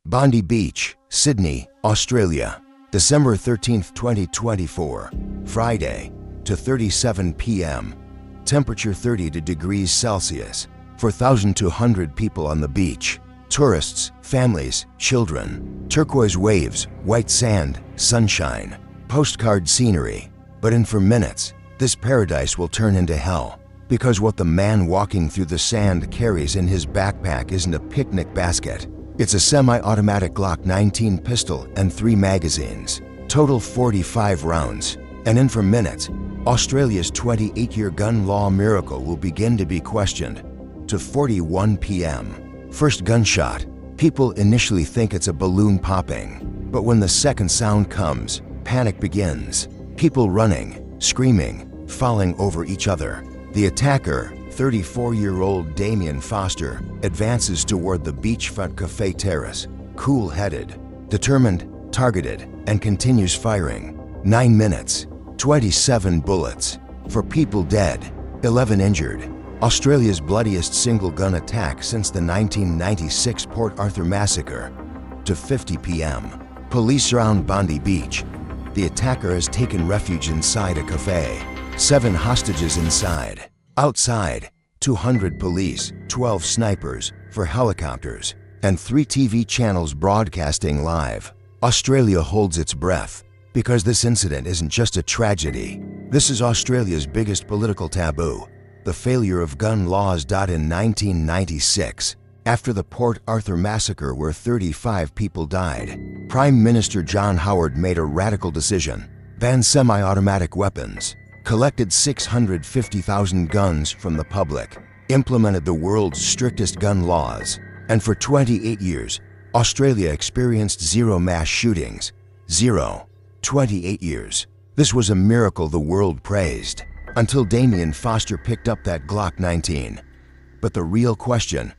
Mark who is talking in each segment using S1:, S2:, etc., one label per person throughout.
S1: Bondi Beach, Sydney, Australia, December 13, 2024, Friday, to 37 p.m. Temperature 30 degrees Celsius. 4,200 people on the beach. Tourists, families, children. Turquoise waves, white sand, sunshine. Postcard scenery. But in 4 minutes, this paradise will turn into hell. Because what the man walking through the sand carries in his backpack isn't a picnic basket. It's a semi-automatic Glock 19 pistol and 3 magazines. Total 45 rounds. And in 4 minutes, Australia's 28-year gun law miracle will begin to be questioned. To 41 p.m. First gunshot. People initially think it's a balloon popping. But when the second sound comes, panic begins. People running, screaming, falling over each other. The attacker, 34-year-old Damien Foster, advances toward the beachfront cafe terrace, cool-headed, determined, targeted, and continues firing. 9 minutes, 27 bullets, 4 people dead, 11 injured. Australia's bloodiest single-gun attack since the 1996 Port Arthur Massacre. To 50 p.m. Police surround Bondi Beach. The attacker has taken refuge inside a cafe. 7 hostages inside. Outside, 200 police, 12 snipers, 4 helicopters, and 3 TV channels broadcasting live. Australia holds its breath, because this incident isn't just a tragedy. This is Australia's biggest political taboo, the failure of gun laws. In 1996, after the Port Arthur Massacre where 35 people died, Prime Minister John Howard made a radical decision: ban semi-automatic weapons. Collected 650,000 guns from the public, implemented the world's strictest gun laws, and for 28 years, Australia experienced 0 mass shootings. 0. 28 years. This was a miracle the world praised, until Damien Foster picked up that Glock 19. But the real question,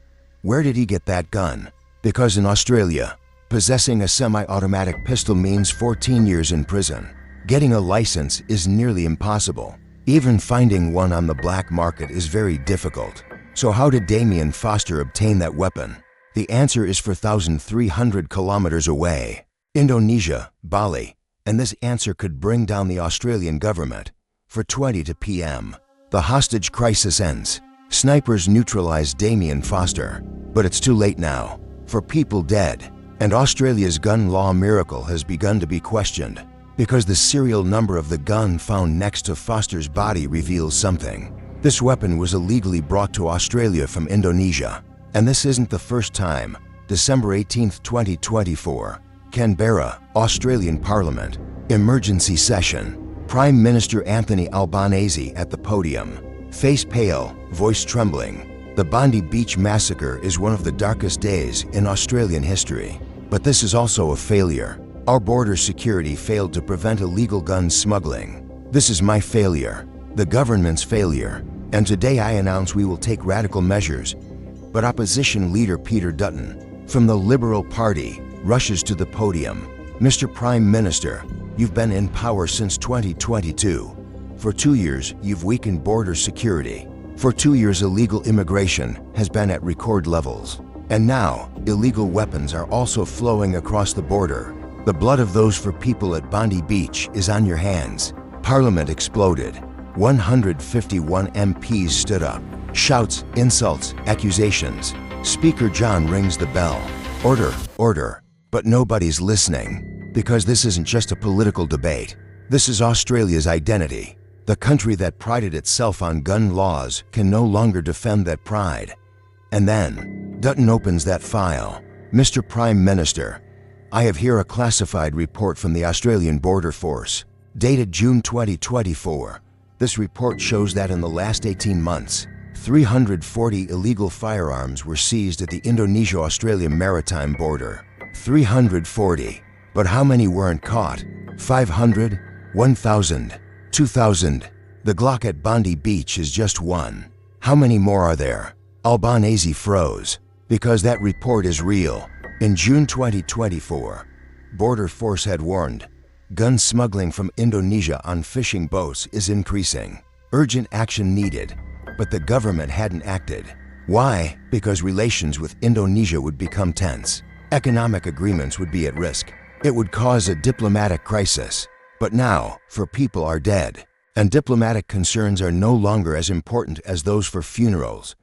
S1: where did he get that gun? Because in Australia, possessing a semi-automatic pistol means 14 years in prison. Getting a license is nearly impossible. Even finding one on the black market is very difficult. So how did Damien Foster obtain that weapon? The answer is 4,300 kilometers away. Indonesia, Bali. And this answer could bring down the Australian government. For 20 p.m. the hostage crisis ends. Snipers neutralize Damien Foster. But it's too late now. 4 people dead. And Australia's gun law miracle has begun to be questioned. Because the serial number of the gun found next to Foster's body reveals something. This weapon was illegally brought to Australia from Indonesia. And this isn't the first time. December 18, 2024, Canberra, Australian Parliament. Emergency session. Prime Minister Anthony Albanese at the podium. Face pale, voice trembling. The Bondi Beach massacre is one of the darkest days in Australian history. But this is also a failure. Our border security failed to prevent illegal gun smuggling. This is my failure, the government's failure, and today I announce we will take radical measures. But opposition leader Peter Dutton, from the Liberal Party, rushes to the podium. Mr. Prime Minister, you've been in power since 2022. For 2 years, you've weakened border security. For 2 years, illegal immigration has been at record levels. And now, illegal weapons are also flowing across the border. The blood of those 4 people at Bondi Beach is on your hands. Parliament exploded. 151 MPs stood up. Shouts, insults, accusations. Speaker John rings the bell. Order, order. But nobody's listening. Because this isn't just a political debate. This is Australia's identity. The country that prided itself on gun laws can no longer defend that pride. And then, Dutton opens that file. Mr. Prime Minister, I have here a classified report from the Australian Border Force, dated June 2024. This report shows that in the last 18 months, 340 illegal firearms were seized at the Indonesia-Australia maritime border. 340. But how many weren't caught? 500? 1,000? 2,000? The Glock at Bondi Beach is just one. How many more are there? Albanese froze. Because that report is real. In June 2024, Border Force had warned, gun smuggling from Indonesia on fishing boats is increasing. Urgent action needed, but the government hadn't acted. Why? Because relations with Indonesia would become tense. Economic agreements would be at risk. It would cause a diplomatic crisis. But now, for people are dead, and diplomatic concerns are no longer as important as those for funerals.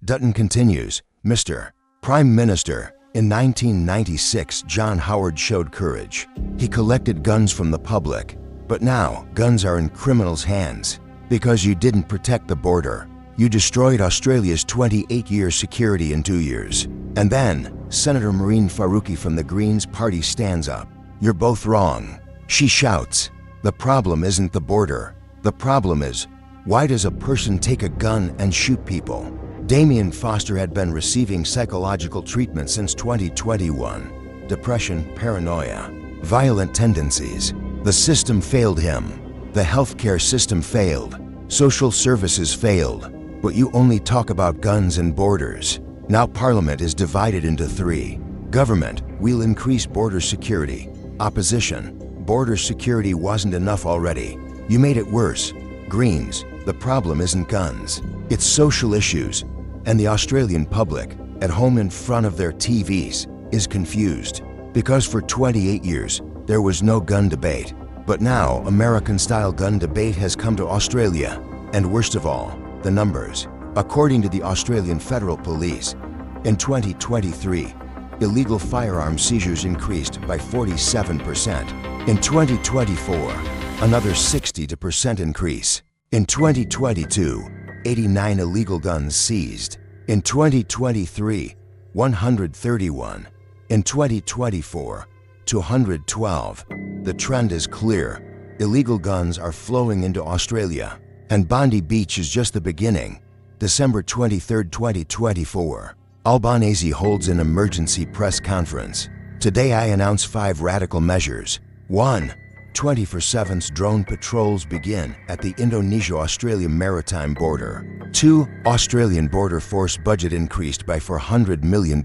S1: Dutton continues, Mr. Prime Minister, in 1996, John Howard showed courage. He collected guns from the public. But now, guns are in criminals' hands. Because you didn't protect the border. You destroyed Australia's 28-year security in 2 years. And then, Senator Marine Faruqi from the Greens Party stands up. You're both wrong. She shouts, the problem isn't the border. The problem is, why does a person take a gun and shoot people? Damien Foster had been receiving psychological treatment since 2021. Depression, paranoia, violent tendencies. The system failed him. The healthcare system failed. Social services failed. But you only talk about guns and borders. Now Parliament is divided into three. Government, we'll increase border security. Opposition, border security wasn't enough already. You made it worse. Greens, the problem isn't guns. It's social issues. And the Australian public, at home in front of their TVs, is confused. Because for 28 years, there was no gun debate. But now, American-style gun debate has come to Australia. And worst of all, the numbers. According to the Australian Federal Police, in 2023, illegal firearm seizures increased by 47%. In 2024, another 60% increase. In 2022, 89 illegal guns seized. In 2023, 131. In 2024, 212. The trend is clear. Illegal guns are flowing into Australia. And Bondi Beach is just the beginning. December 23, 2024. Albanese holds an emergency press conference. Today I announce 5 radical measures. 1. 24/7 drone patrols begin at the Indonesia-Australia maritime border. 2. Australian Border Force budget increased by $400 million.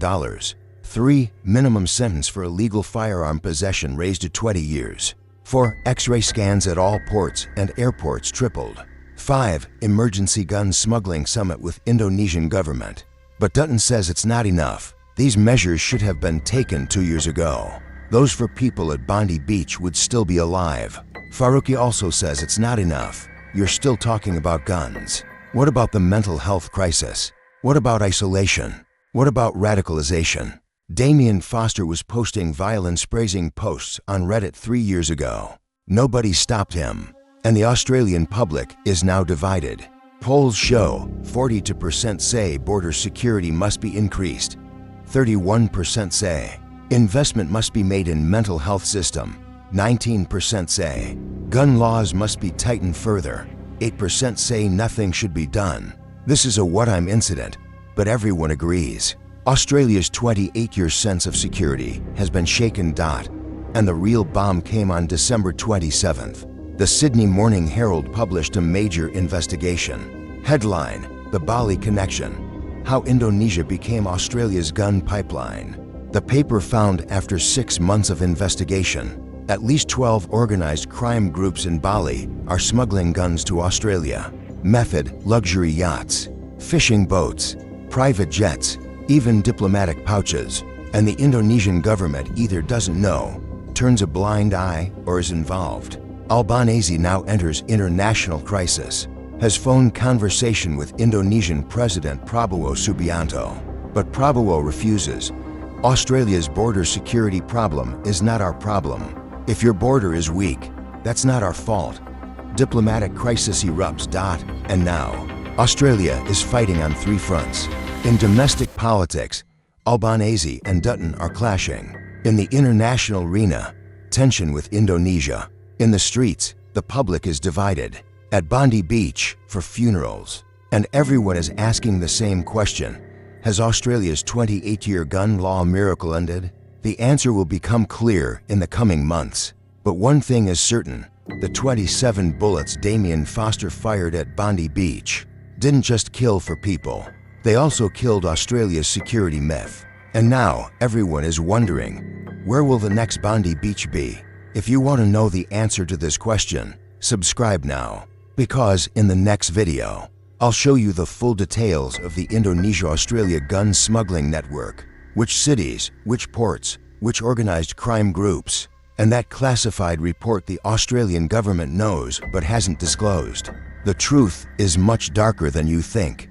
S1: 3. Minimum sentence for illegal firearm possession raised to 20 years. 4. X-ray scans at all ports and airports tripled. 5. Emergency gun smuggling summit with Indonesian government. But Dutton says it's not enough. These measures should have been taken 2 years ago. Those for people at Bondi Beach would still be alive. Faruqi also says it's not enough. You're still talking about guns. What about the mental health crisis? What about isolation? What about radicalization? Damien Foster was posting violence-praising posts on Reddit 3 years ago. Nobody stopped him. And the Australian public is now divided. Polls show 42% say border security must be increased. 31% say investment must be made in mental health system. 19% say gun laws must be tightened further. 8% say nothing should be done. This is a what-I'm incident, but everyone agrees. Australia's 28-year sense of security has been shaken. And the real bomb came on December 27th. The Sydney Morning Herald published a major investigation. Headline, The Bali Connection: How Indonesia Became Australia's Gun Pipeline. The paper found after 6 months of investigation, at least 12 organized crime groups in Bali are smuggling guns to Australia. Method: luxury yachts, fishing boats, private jets, even diplomatic pouches. And the Indonesian government either doesn't know, turns a blind eye, or is involved. Albanese now enters international crisis, has phone conversation with Indonesian President Prabowo Subianto. But Prabowo refuses. Australia's border security problem is not our problem. If your border is weak, that's not our fault. Diplomatic crisis erupts. And now, Australia is fighting on 3 fronts. In domestic politics, Albanese and Dutton are clashing. In the international arena, tension with Indonesia. In the streets, the public is divided. At Bondi Beach, for funerals. And everyone is asking the same question. Has Australia's 28-year gun law miracle ended? The answer will become clear in the coming months. But one thing is certain. The 27 bullets Damien Foster fired at Bondi Beach didn't just kill for people. They also killed Australia's security myth. And now, everyone is wondering, where will the next Bondi Beach be? If you want to know the answer to this question, subscribe now. Because in the next video, I'll show you the full details of the Indonesia-Australia gun smuggling network. which cities, which ports, which organized crime groups, and that classified report the Australian government knows but hasn't disclosed. The truth is much darker than you think.